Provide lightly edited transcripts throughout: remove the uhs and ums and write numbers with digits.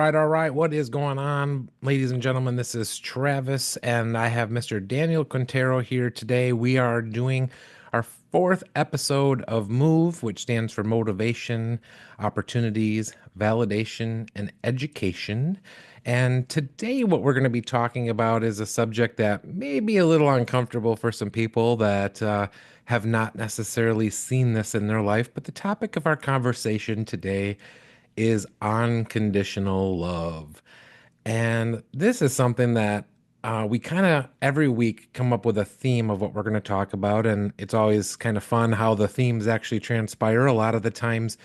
all right. What is going on, ladies and gentlemen? This is Travis, and I have Mr. Daniel Quintero here today. We are doing our fourth episode of MOVE, which stands for Motivation, Opportunities, Validation, and Education. And today, what we're going to be talking about is a subject that may be a little uncomfortable for some people that have not necessarily seen this in their life. But the topic of our conversation today is unconditional love. And this is something that we kind of every week come up with a theme of what we're going to talk about. And it's always kind of fun how the themes actually transpire. A lot of the times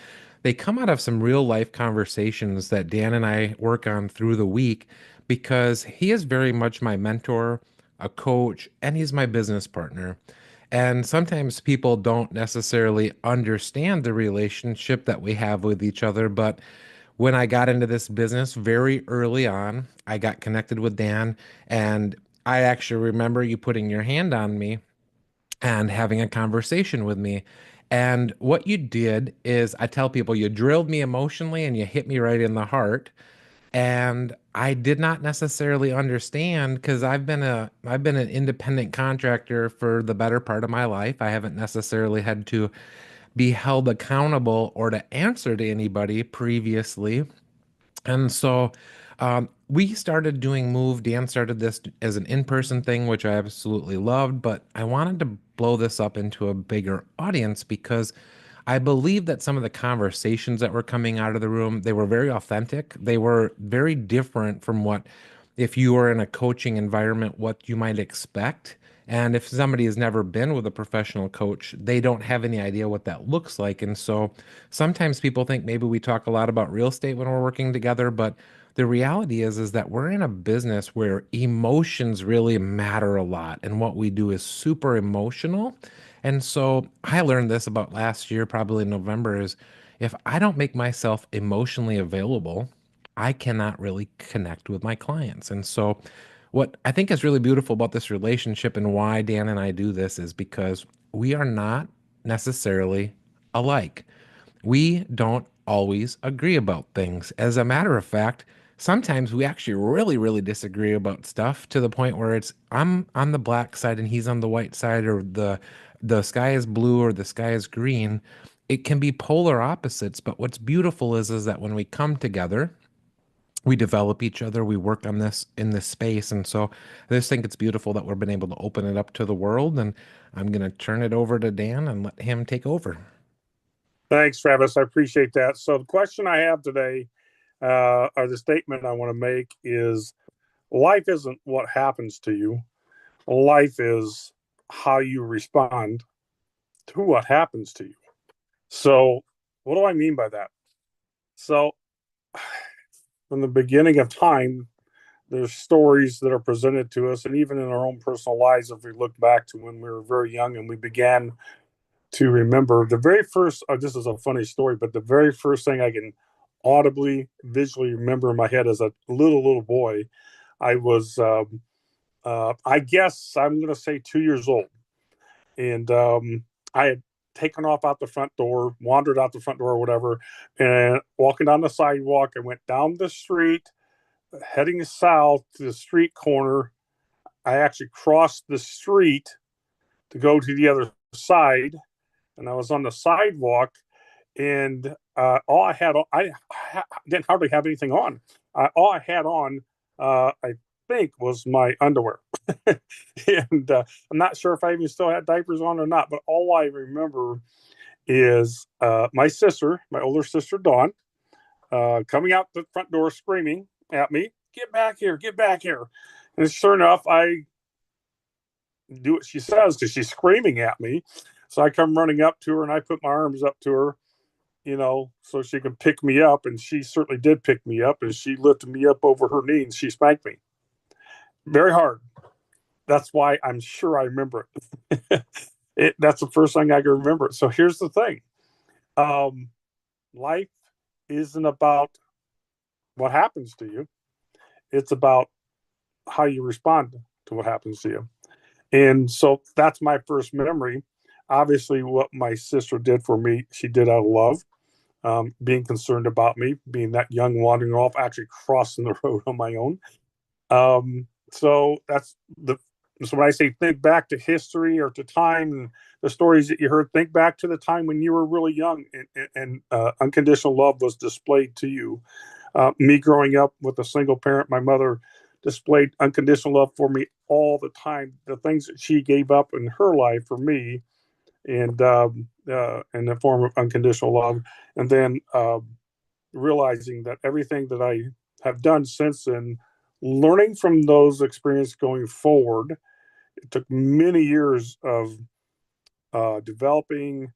they come out of some real life conversations that Dan and I work on through the week because he is very much my mentor, a coach, and he's my business partner. And sometimes people don't necessarily understand the relationship that we have with each other. But when I got into this business very early on, I got connected with Dan. And I actually remember you putting your hand on me and having a conversation with me. And what you did is, I tell people, you drilled me emotionally and you hit me right in the heart. And I did not necessarily understand because I've been an independent contractor for the better part of my life. I haven't necessarily had to be held accountable or to answer to anybody previously. And so we started doing Move. Dan started this as an in-person thing, which I absolutely loved, but I wanted to blow this up into a bigger audience because I believe that some of the conversations that were coming out of the room, they were very authentic. They were very different from what, if you were in a coaching environment, what you might expect. And if somebody has never been with a professional coach, they don't have any idea what that looks like. And so sometimes people think maybe we talk a lot about real estate when we're working together, but the reality is that we're in a business where emotions really matter a lot, and what we do is super emotional. And so I learned this about last year, probably in November, is if I don't make myself emotionally available, I cannot really connect with my clients. And so what I think is really beautiful about this relationship and why Dan and I do this is because we are not necessarily alike. We don't always agree about things. As a matter of fact, sometimes we actually really disagree about stuff to the point where it's I'm on the black side and he's on the white side, or the sky is blue or the sky is green. It can be polar opposites, but what's beautiful is that when we come together, we develop each other, we work on this in this space. And so I just think it's beautiful that we've been able to open it up to the world. And I'm going to turn it over to Dan and let him take over. Thanks, Travis. I appreciate that. So the question I have today, or the statement I want to make is life isn't what happens to you. Life is how you respond to what happens to you. So what do I mean by that? So from the beginning of time, there's stories that are presented to us, and even in our own personal lives, if we look back to when we were very young and we began to remember the very first, this is a funny story, but the very first thing I can audibly, visually remember in my head as a little boy, I was, I guess I'm going to say 2 years old. And I had taken off out the front door, wandered out the front door or whatever, and walking down the sidewalk, I went down the street, heading south to the street corner. I actually crossed the street to go to the other side, and I was on the sidewalk, and all I had on, didn't hardly have anything on. All I had on, I think, was my underwear, and I'm not sure if I even still had diapers on or not. But all I remember is my sister, my older sister Dawn, coming out the front door screaming at me, "Get back here! Get back here!" And sure enough, I do what she says because she's screaming at me. So I come running up to her and I put my arms up to her, so she can pick me up. And she certainly did pick me up, and she lifted me up over her knee and she spanked me very hard. That's why I'm sure I remember it. That's the first thing I can remember. So here's the thing. Life isn't about what happens to you. It's about how you respond to what happens to you. And so that's my first memory. Obviously, what my sister did for me, she did out of love. being concerned about me, being that young, wandering off, actually crossing the road on my own. So that's the so when I say think back to history or to time and the stories that you heard, think back to the time when you were really young and unconditional love was displayed to you. Me growing up with a single parent, my mother displayed unconditional love for me all the time. The things that she gave up in her life for me, and in the form of unconditional love, and then realizing that everything that I have done since then, learning from those experiences going forward, it took many years of developing,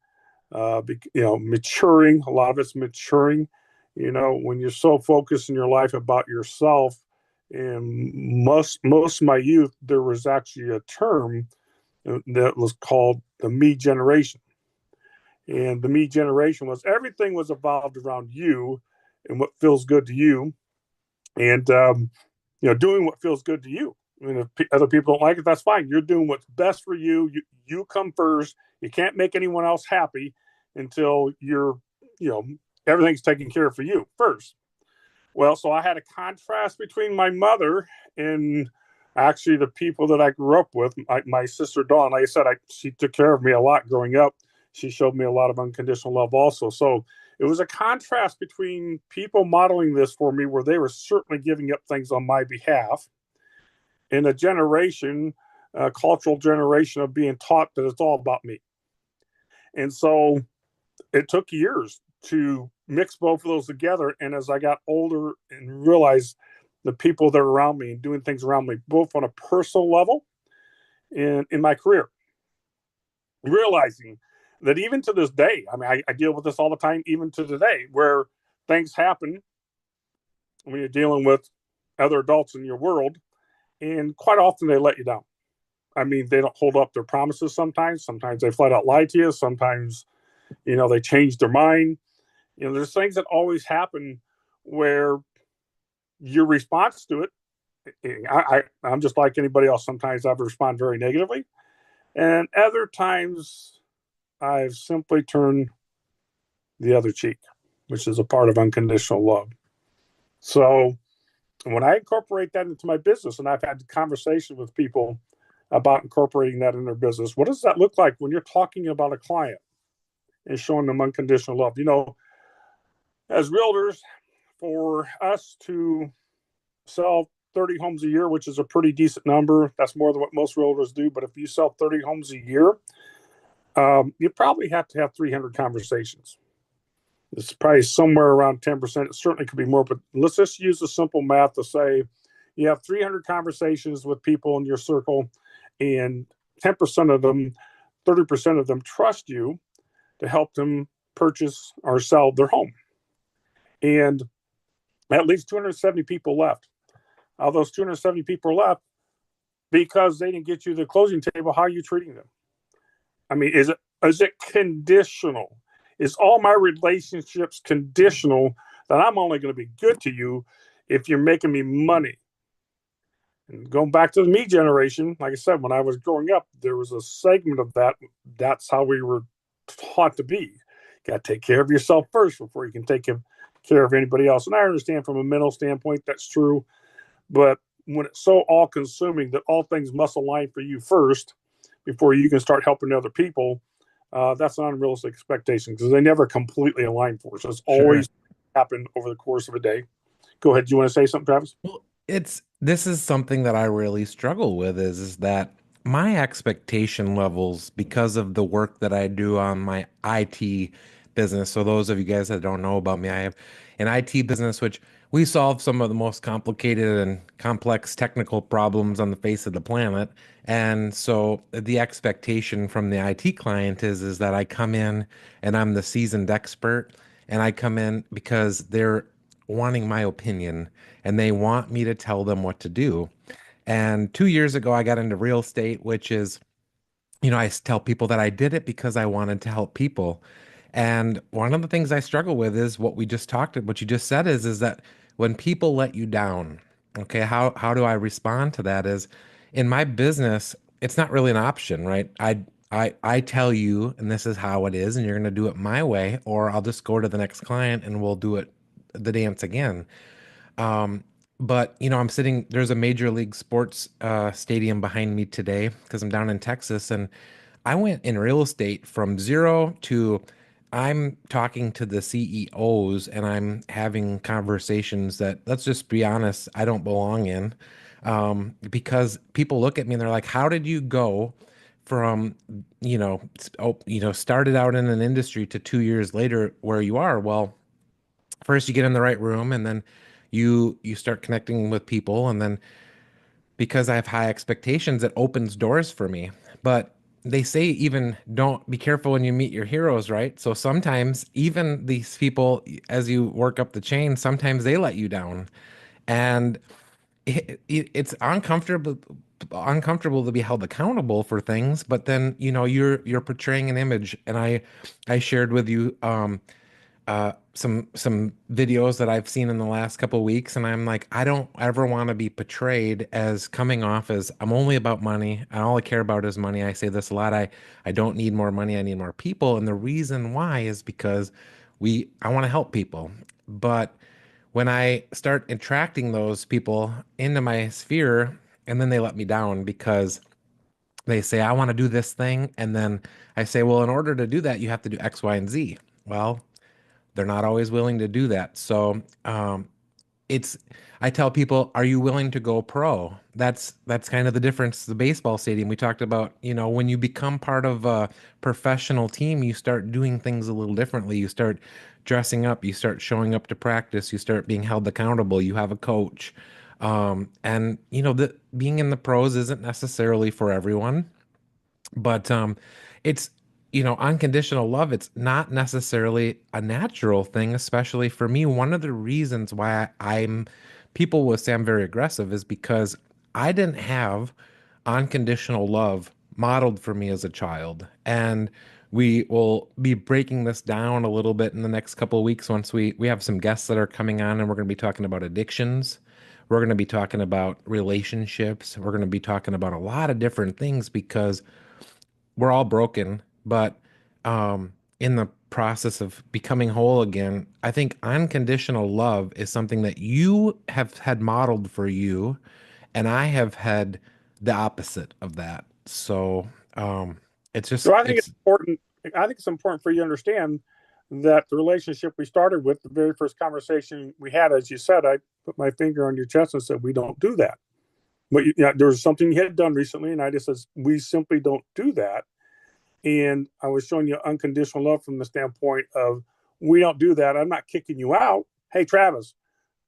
maturing. A lot of it's maturing. When you're so focused in your life about yourself, and most of my youth, there was actually a term that was called the me generation. And the me generation was everything was evolved around you and what feels good to you, and doing what feels good to you. I mean, if other people don't like it, that's fine. You're doing what's best for you. You come first. You can't make anyone else happy until you know, everything's taken care of for you first. Well, so I had a contrast between my mother and actually the people that I grew up with. My sister Dawn, like I said, she took care of me a lot growing up. She showed me a lot of unconditional love also. So it was a contrast between people modeling this for me, where they were certainly giving up things on my behalf, in a generation, a cultural generation of being taught that it's all about me. And so it took years to mix both of those together. And as I got older and realized the people that are around me and doing things around me, both on a personal level and in my career, realizing that even to this day, I mean, I deal with this all the time, even to today, where things happen when you're dealing with other adults in your world, and quite often they let you down. I mean, they don't hold up their promises sometimes. Sometimes they flat out lie to you. Sometimes, they change their mind. There's things that always happen where your response to it, I'm just like anybody else. Sometimes I respond very negatively. And other times I've simply turned the other cheek, which is a part of unconditional love. So when I incorporate that into my business, and I've had conversations with people about incorporating that in their business, what does that look like when you're talking about a client and showing them unconditional love? As realtors, for us to sell 30 homes a year, which is a pretty decent number, that's more than what most realtors do. But if you sell 30 homes a year, you probably have to have 300 conversations. It's probably somewhere around 10%. It certainly could be more, but let's just use the simple math to say you have 300 conversations with people in your circle, and 10% of them, 30% of them trust you to help them purchase or sell their home. And that leaves 270 people left. Of those 270 people left, because they didn't get you to the closing table, how are you treating them? I mean, is it conditional? Is all my relationships conditional that I'm only going to be good to you if you're making me money? And going back to the me generation, like I said, when I was growing up, there was a segment of that. That's how we were taught to be. You got to take care of yourself first before you can take care of anybody else. And I understand from a mental standpoint that's true. But when it's so all consuming that all things must align for you first before you can start helping other people, that's an unrealistic expectation, because they never completely align for us. It's Sure. always happen over the course of a day. Go ahead. Do you want to say something, Travis? Well, this is something that I really struggle with is that my expectation levels, because of the work that I do on my IT business. So those of you guys that don't know about me, I have an IT business which we solve some of the most complicated and complex technical problems on the face of the planet. And so the expectation from the IT client is that I come in and I'm the seasoned expert, and I come in because they're wanting my opinion and they want me to tell them what to do. And 2 years ago, I got into real estate, which is, I tell people that I did it because I wanted to help people. And one of the things I struggle with is what you just said is that when people let you down, okay, how do I respond to that? Is in my business, it's not really an option, right? I tell you, and this is how it is, and you're gonna do it my way, or I'll just go to the next client and we'll do it the dance again. Um, but I'm sitting, there's a major league sports stadium behind me today because I'm down in Texas, and I went in real estate from zero to I'm talking to the CEOs and I'm having conversations that, let's just be honest, I don't belong in. Because people look at me and they're like, how did you go from, started out in an industry to 2 years later where you are? Well, first you get in the right room and then you start connecting with people, and then because I have high expectations, it opens doors for me. But they say even don't be careful when you meet your heroes, right? So sometimes even these people, as you work up the chain, sometimes they let you down, and it's uncomfortable to be held accountable for things. But then you're portraying an image, and I shared with you some videos that I've seen in the last couple of weeks, and I'm like, I don't ever want to be portrayed as coming off as I'm only about money and all I care about is money. I say this a lot. I don't need more money. I need more people, and the reason why is because I want to help people, but when I start attracting those people into my sphere, and then they let me down because they say I want to do this thing, and then I say, well, in order to do that, you have to do X, Y, and Z. Well, they're not always willing to do that. So it's I tell people, are you willing to go pro? That's kind of the difference. The baseball stadium we talked about, when you become part of a professional team, you start doing things a little differently. You start dressing up, you start showing up to practice, you start being held accountable, you have a coach. And the being in the pros isn't necessarily for everyone. But it's unconditional love. It's not necessarily a natural thing, especially for me. One of the reasons why people will say I'm very aggressive is because I didn't have unconditional love modeled for me as a child. And we will be breaking this down a little bit in the next couple of weeks once we have some guests that are coming on, and we're going to be talking about addictions. We're going to be talking about relationships. We're going to be talking about a lot of different things because we're all broken, but in the process of becoming whole again, I think unconditional love is something that you have had modeled for you, and I have had the opposite of that. So um, it's just So I think it's it's important. I think it's important for you to understand that the relationship we started with, the very first conversation we had, as you said, I put my finger on your chest and said, we don't do that. But there was something you had done recently, and I just says, we simply don't do that. And I was showing you unconditional love from the standpoint of, we don't do that. I'm not kicking you out. Hey, Travis,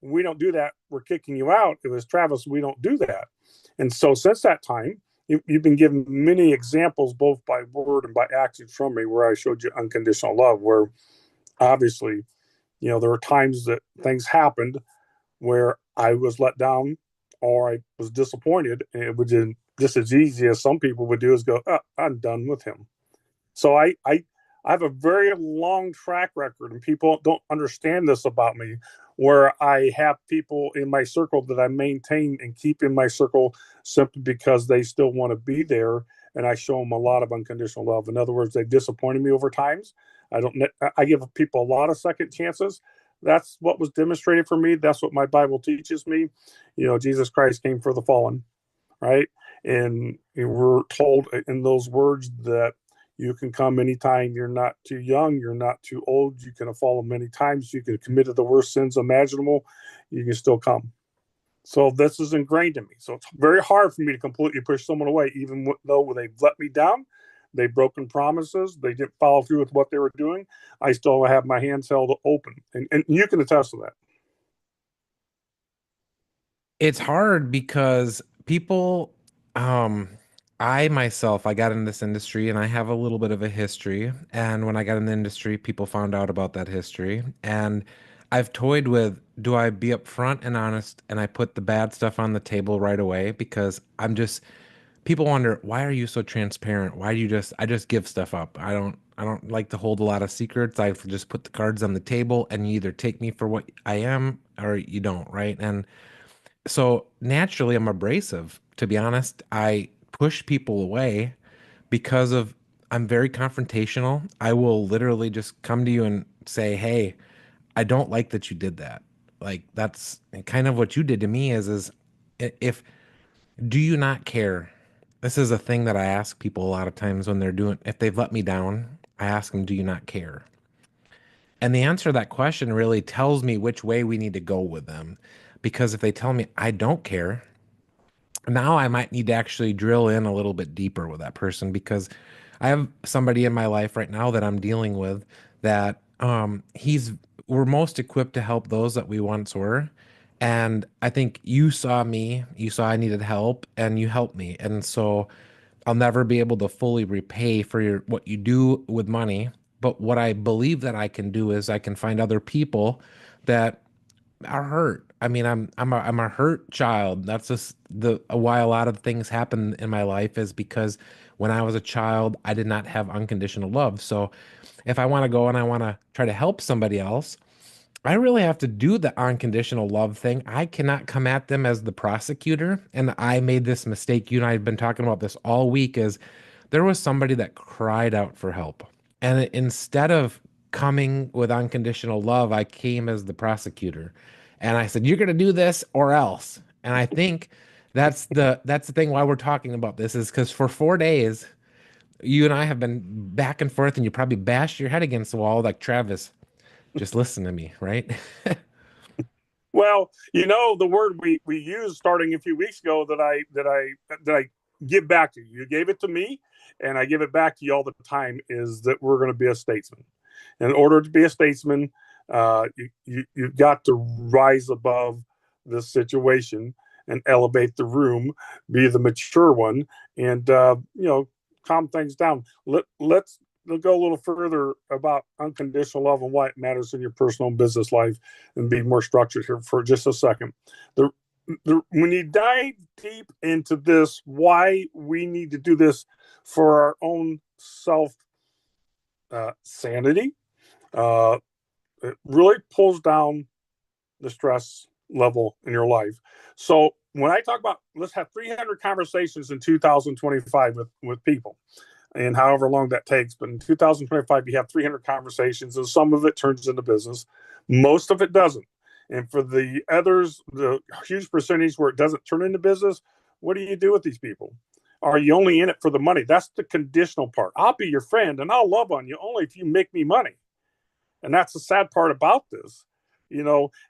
we don't do that. We're kicking you out. It was Travis, we don't do that. And so since that time, you've been given many examples, both by word and by action from me, where I showed you unconditional love, where obviously, there were times that things happened where I was let down or I was disappointed. And it would just as easy as some people would do is go, I'm done with him. So I have a very long track record, and people don't understand this about me, where I have people in my circle that I maintain and keep in my circle simply because they still want to be there, and I show them a lot of unconditional love. In other words, they've disappointed me over times. I don't. I give people a lot of second chances. That's what was demonstrated for me. That's what my Bible teaches me. Jesus Christ came for the fallen, right? And we're told in those words that you can come anytime. You're not too young. You're not too old. You can have fallen many times. You can have committed the worst sins imaginable. You can still come. So this is ingrained in me. So it's very hard for me to completely push someone away, even though they've let me down. They've broken promises. They didn't follow through with what they were doing. I still have my hands held open. And you can attest to that. it's hard because people um I myself, I got in this industry and I have a little bit of a history. And when I got in the industry, people found out about that history. And I've toyed with, do I be upfront and honest and I put the bad stuff on the table right away? Because people wonder, why are you so transparent? Why do you I just give stuff up? I don't like to hold a lot of secrets. I just put the cards on the table and you either take me for what I am or you don't, right? And so naturally, I'm abrasive. To be honest, I push people away because of I'm very confrontational. I will literally just come to you and say, "Hey, I don't like that you did that." Like that's kind of what you did to me if do you not care? This is a thing that I ask people a lot of times when they're doing if they've let me down, I ask them, "Do you not care?" And the answer to that question really tells me which way we need to go with them. Because if they tell me I don't care, now I might need to actually drill in a little bit deeper with that person because I have somebody in my life right now that I'm dealing with that he's we're most equipped to help those that we once were. And I think you saw me, you saw I needed help and you helped me. And so I'll never be able to fully repay for what you do with money. But what I believe that I can do is I can find other people that are hurt. I mean, I'm a hurt child. That's just the why a lot of things happen in my life is because when I was a child, I did not have unconditional love. So if I want to go and I want to try to help somebody else, I really have to do the unconditional love thing. I cannot come at them as the prosecutor. And I made this mistake. You and I have been talking about this all week is there was somebody that cried out for help. And instead of coming with unconditional love, I came as the prosecutor. And I said, "You're going to do this or else." And I think that's the thing why we're talking about this is because for 4 days, you and I have been back and forth, and you probably bashed your head against the wall like Travis. Just listen to me, right? Well, the word we used starting a few weeks ago that I give back to you. You gave it to me, and I give it back to you all the time. Is that we're going to be a statesman. In order to be a statesman, you've got to rise above the situation and elevate the room, be the mature one, and calm things down. Let's go a little further about unconditional love and why it matters in your personal and business life and be more structured here for just a second. When you dive deep into this, why we need to do this for our own self sanity, uh, it really pulls down the stress level in your life. So when I talk about let's have 300 conversations in 2025 with people, and however long that takes. But in 2025, you have 300 conversations, and some of it turns into business. Most of it doesn't. And for the others, the huge percentage where it doesn't turn into business, what do you do with these people? Are you only in it for the money? That's the conditional part. I'll be your friend and I'll love on you only if you make me money. And that's the sad part about this,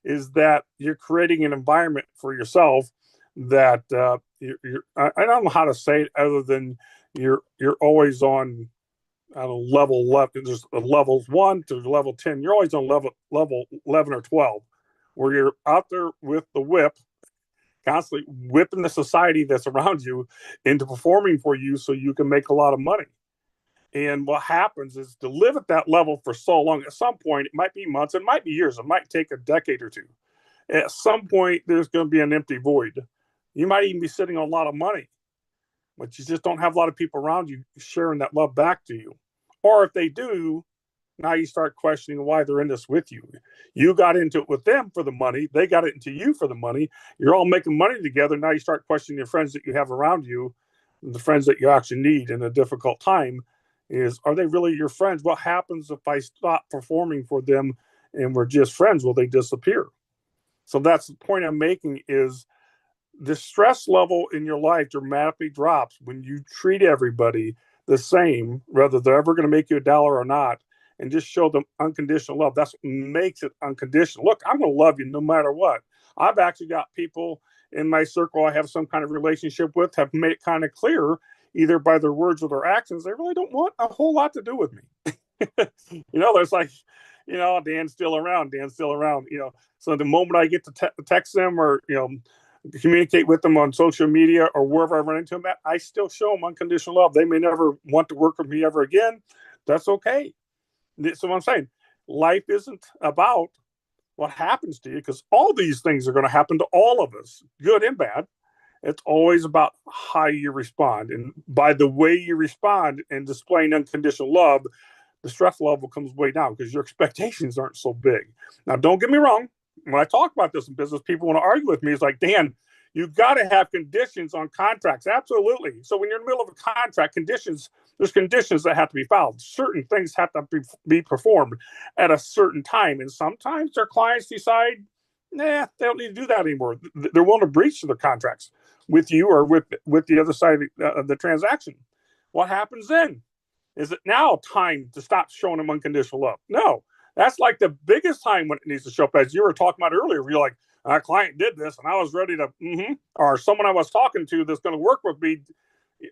is that you're creating an environment for yourself that I don't know how to say it other than you're always on a level left. There's levels 1 to level 10. You're always on level 11 or 12, where you're out there with the whip, constantly whipping the society that's around you into performing for you, so you can make a lot of money. And what happens is to live at that level for so long, at some point, it might be months, it might be years, it might take a decade or two. At some point, there's going to be an empty void. You might even be sitting on a lot of money, but you just don't have a lot of people around you sharing that love back to you. Or if they do, now you start questioning why they're in this with you. You got into it with them for the money. They got into you for the money. You're all making money together. Now you start questioning your friends that you have around you, the friends that you actually need in a difficult time. Are they really your friends? What happens if I stop performing for them and we're just friends? Will they disappear? So that's the point I'm making is the stress level in your life dramatically drops when you treat everybody the same, whether they're ever going to make you a dollar or not, and just show them unconditional love. That's what makes it unconditional. Look, I'm going to love you no matter what. I've actually got people in my circle I have some kind of relationship with have made it kind of clear, either by their words or their actions, they really don't want a whole lot to do with me. There's like, Dan's still around. Dan's still around. So the moment I get to text them or communicate with them on social media or wherever I run into them at, I still show them unconditional love. They may never want to work with me ever again. That's okay. So what I'm saying, life isn't about what happens to you, because all these things are going to happen to all of us, good and bad. It's always about how you respond. And by the way you respond and displaying unconditional love, the stress level comes way down because your expectations aren't so big. Now, don't get me wrong. When I talk about this in business, people want to argue with me. It's like, Dan, you got to have conditions on contracts. Absolutely. So when you're in the middle of a contract, conditions There's conditions that have to be followed. Certain things have to be performed at a certain time. And sometimes their clients decide, nah, they don't need to do that anymore. They're willing to breach their contracts with you or with the other side of the transaction. What happens then? Is it now time to stop showing them unconditional love? No, that's like the biggest time when it needs to show up. As you were talking about earlier, you're like, our client did this and I was ready to, or someone I was talking to that's going to work with me,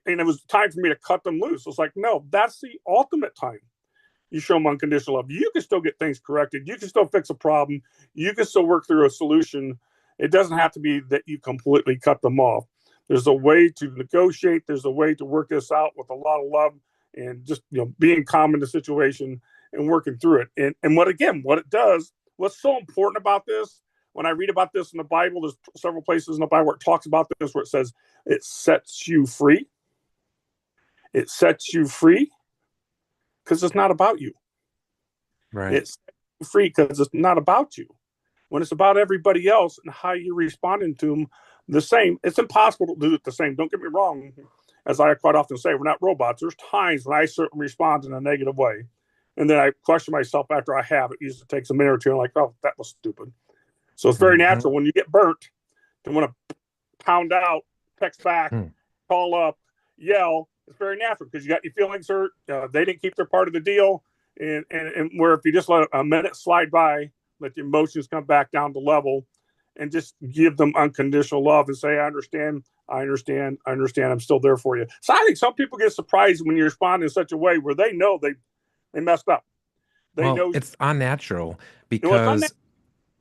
and it was time for me to cut them loose. It's like, no, that's the ultimate time you show them unconditional love. You can still get things corrected. You can still fix a problem. You can still work through a solution. It doesn't have to be that you completely cut them off. There's a way to negotiate. There's a way to work this out with a lot of love and just being calm in the situation and working through it. And what it does, what's so important about this, when I read about this in the Bible, there's several places in the Bible where it talks about this, where it says it sets you free. It sets you free because it's not about you. Right. It's free because it's not about you. When it's about everybody else and how you're responding to them the same, it's impossible to do it the same. Don't get me wrong. As I quite often say, we're not robots. There's times when I certainly respond in a negative way. And then I question myself after I have it. It usually takes a minute or two. I'm like, oh, that was stupid. So it's very Mm-hmm. natural when you get burnt to want to pound out, text back, Mm. call up, yell. It's very natural because you got your feelings hurt. They didn't keep their part of the deal. And where if you just let a minute slide by, let the emotions come back down to level and just give them unconditional love and say, I understand, I'm still there for you. So I think some people get surprised when you respond in such a way where they know they messed up. They Well, know, it's unnatural it's unnatural. because,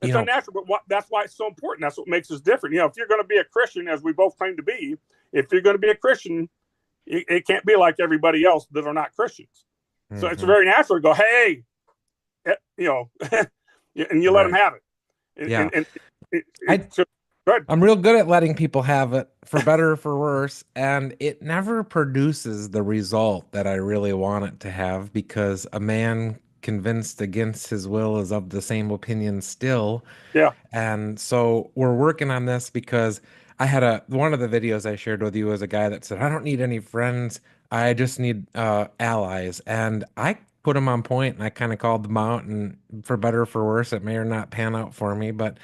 you It's know, unnatural, but that's why it's so important. That's what makes us different. If you're going to be a Christian, as we both claim to be, if you're going to be a Christian, it can't be like everybody else that are not Christians. So it's hmm very natural to go, hey, and you let them right. have it. Yeah. I It's good. I'm real good at letting people have it for better or for worse, and it never produces the result that I really want it to have because a man convinced against his will is of the same opinion still. Yeah. And so we're working on this because I had one of the videos I shared with you was a guy that said, I don't need any friends. I just need allies. And I put him on point and I kind of called them out, and for better or for worse, it may or not pan out for me. But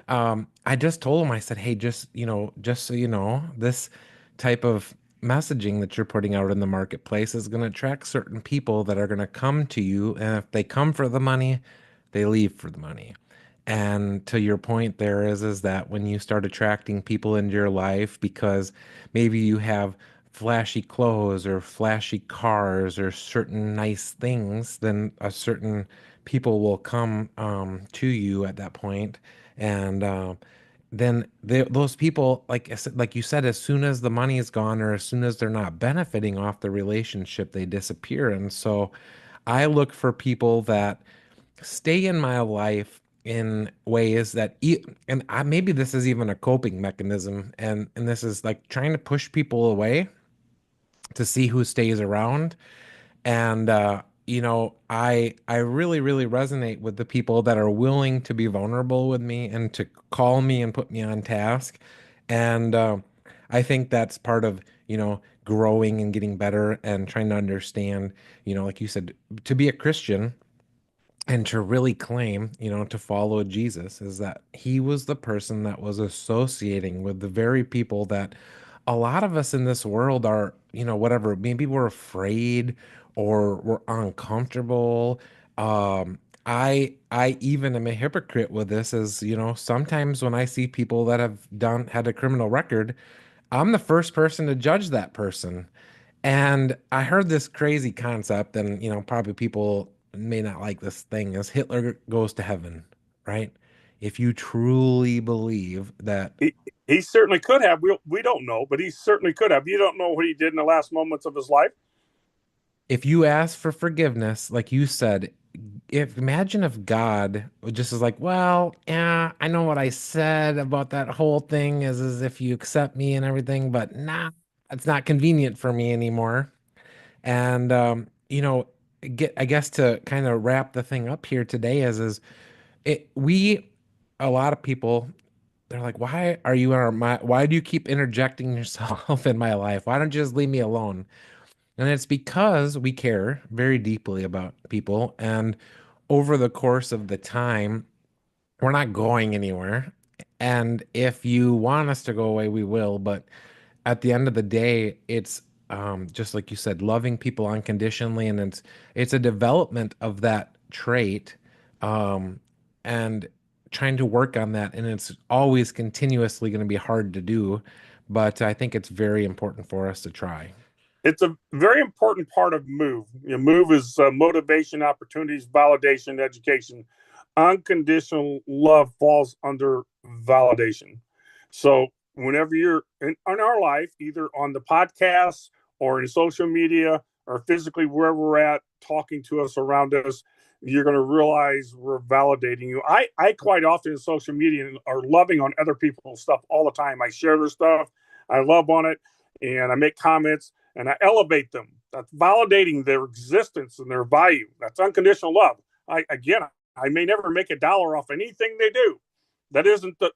I just told him, I said, hey, just so you know, this type of messaging that you're putting out in the marketplace is going to attract certain people that are going to come to you. And if they come for the money, they leave for the money. And to your point, there is that when you start attracting people into your life because maybe you have flashy clothes or flashy cars or certain nice things, then a certain people will come to you at that point, and then those people, like like you said, as soon as the money is gone or as soon as they're not benefiting off the relationship, they disappear. And so I look for people that stay in my life in ways that maybe this is even a coping mechanism, and this is like trying to push people away to see who stays around. And I really really resonate with the people that are willing to be vulnerable with me and to call me and put me on task. And I think that's part of growing and getting better and trying to understand, like you said, to be a Christian and to really claim, to follow Jesus, is that he was the person that was associating with the very people that a lot of us in this world are, whatever, maybe we're afraid or we're uncomfortable. I even am a hypocrite with this, as sometimes when I see people that have had a criminal record, I'm the first person to judge that person. And I heard this crazy concept, and probably people may not like this thing, is Hitler goes to heaven, right? If you truly believe that, He certainly could have. We don't know, but he certainly could have. You don't know what he did in the last moments of his life. if you ask for forgiveness, like you said, if imagine if God just is like, well, yeah, I know what I said about that whole thing is as if you accept me and everything, but nah, it's not convenient for me anymore. And I guess to kind of wrap the thing up here today is it we a lot of people, they're like, why are you in why do you keep interjecting yourself in my life? Why don't you just leave me alone? And it's because we care very deeply about people. And over the course of the time, we're not going anywhere. And if you want us to go away, we will. But at the end of the day, it's just like you said, loving people unconditionally, and it's a development of that trait, um, and trying to work on that. And it's always continuously going to be hard to do, but I think it's very important for us to try. It's a very important part of move. Move is motivation, opportunities, validation, education. Unconditional love falls under validation. So whenever you're in our life, either on the podcast or in social media or physically wherever we're at, talking to us around us, you're going to realize we're validating you. I quite often in social media are loving on other people's stuff all the time. I share their stuff. I love on it and I make comments and I elevate them. That's validating their existence and their value. That's unconditional love. I may never make $1 off anything they do. That isn't the,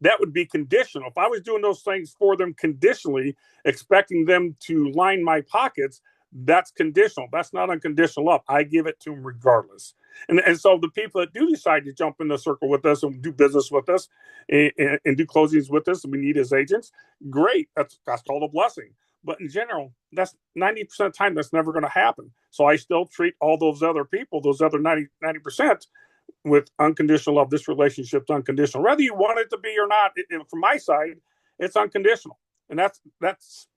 that would be conditional. If I was doing those things for them conditionally, expecting them to line my pockets, that's conditional. That's not unconditional love. I give it to them regardless. And so the people that do decide to jump in the circle with us and do business with us and do closings with us, and we need as agents, great. That's called a blessing. But in general, that's 90% of the time that's never going to happen. So I still treat all those other people, those other 90% with unconditional love. This relationship's unconditional. Whether you want it to be or not, from my side, it's unconditional. And that's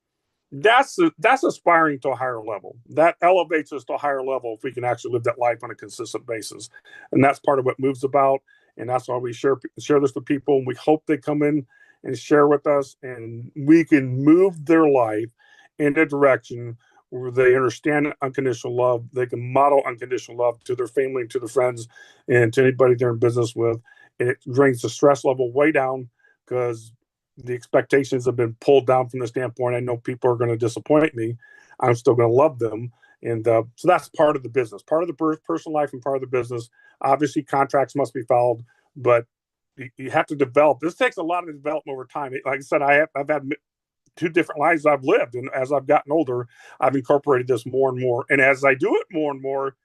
aspiring to a higher level. That elevates us to a higher level if we can actually live that life on a consistent basis. And that's part of what Move's about. And that's why we share this with people. And we hope they come in and share with us, and we can move their life in a direction where they understand unconditional love. They can model unconditional love to their family and to their friends and to anybody they're in business with. And it brings the stress level way down because the expectations have been pulled down from the standpoint. I know people are going to disappoint me. I'm still going to love them. And so that's part of the business, part of the personal life and part of the business. Obviously, contracts must be followed, but you have to develop. This takes a lot of development over time. Like I said, I've had two different lives I've lived, and as I've gotten older, I've incorporated this more and more. And as I do it more and more,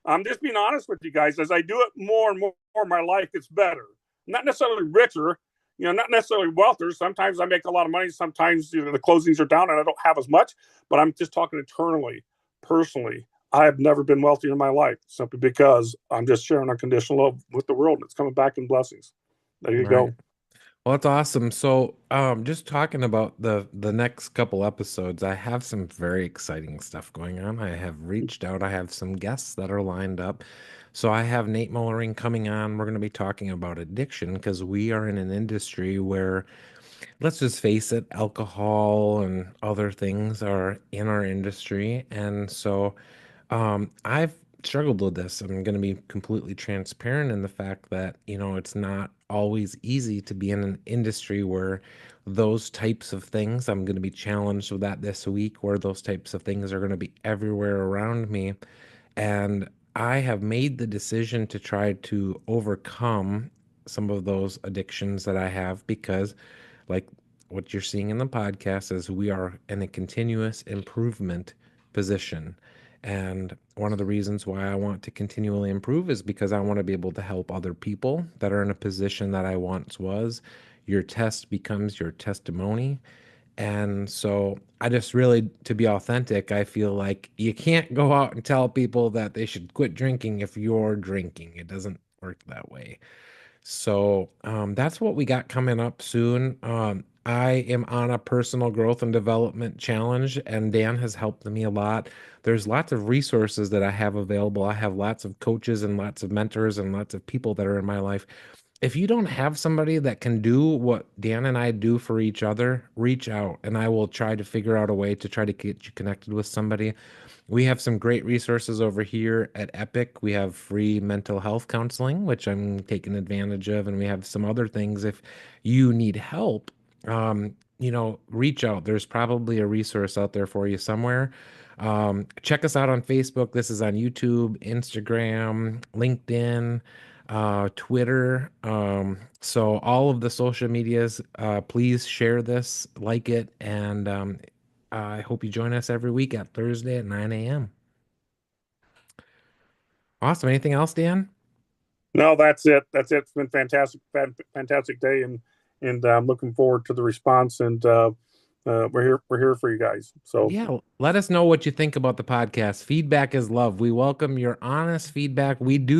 I'm just being honest with you guys. As I do it more and more, my life gets better. Not necessarily richer, not necessarily wealthier. Sometimes I make a lot of money. Sometimes the closings are down and I don't have as much. But I'm just talking internally, personally. I have never been wealthier in my life simply because I'm just sharing unconditional love with the world, and it's coming back in blessings. There you Right. go. Well, that's awesome. So, just talking about the next couple episodes, I have some very exciting stuff going on. I have reached out. I have some guests that are lined up. So I have Nate Mullering coming on. We're going to be talking about addiction because we are in an industry where, let's just face it, alcohol and other things are in our industry. And so I've struggled with this. I'm going to be completely transparent in the fact that, it's not always easy to be in an industry where those types of things, I'm going to be challenged with that this week, where those types of things are going to be everywhere around me. And I have made the decision to try to overcome some of those addictions that I have because, like what you're seeing in the podcast, is we are in a continuous improvement position. And one of the reasons why I want to continually improve is because I want to be able to help other people that are in a position that I once was. Your test becomes your testimony. And so I just really, to be authentic, I feel like you can't go out and tell people that they should quit drinking if you're drinking. It doesn't work that way. So that's what we got coming up soon. I am on a personal growth and development challenge, and Dan has helped me a lot. There's lots of resources that I have available. I have lots of coaches and lots of mentors and lots of people that are in my life. If you don't have somebody that can do what Dan and I do for each other, reach out and I will try to figure out a way to try to get you connected with somebody. We have some great resources over here at Epic. We have free mental health counseling, which I'm taking advantage of, and we have some other things. If you need help, reach out. There's probably a resource out there for you somewhere. Check us out on Facebook. This is on YouTube, Instagram, LinkedIn, Twitter. So all of the social medias, please share this, like it, and I hope you join us every week at Thursday at 9 a.m. Awesome. Anything else, Dan? No, that's it. That's it. It's been fantastic, fantastic day, and I'm looking forward to the response. And we're here for you guys. So Yeah, let us know what you think about the podcast. Feedback is love. We welcome your honest feedback. We do